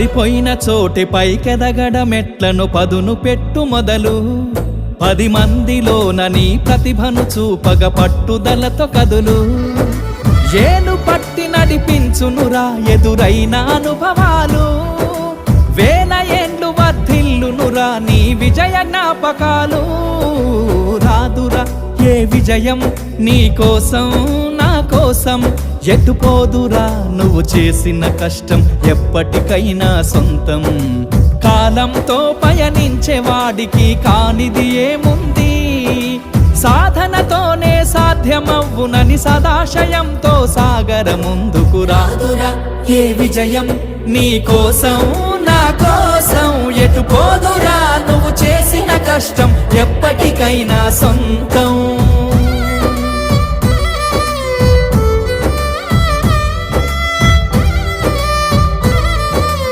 పడిపోయిన చోటి పైకెదగడ మెట్లను పదును పెట్టు మొదలు 10 మందిలోన నీ ప్రతిభను చూపగ పట్టుదలతో కదులు ఏలు పట్టి నడిపించునురా ఎదురైన అనుభవాలు వేల ఏండ్లు వర్ధిల్లునురా నీ విజయ జ్ఞాపకాలు రాదురా ఏ విజయం నీ కోసం నా కోసం ఎటుపోదురా నువ్వు చేసిన కష్టం ఎప్పటికైనా సొంతం కాలంతో పయనించే వాడికి కానిది ఏముంది సాధనతోనే సాధ్యమవ్వునని సదాశయంతో సాగర ముందుకు రాదురా ఏ విజయం నీ కోసం నా కోసం ఎటుపోదురా నువ్వు చేసిన కష్టం ఎప్పటికైనా సొంతం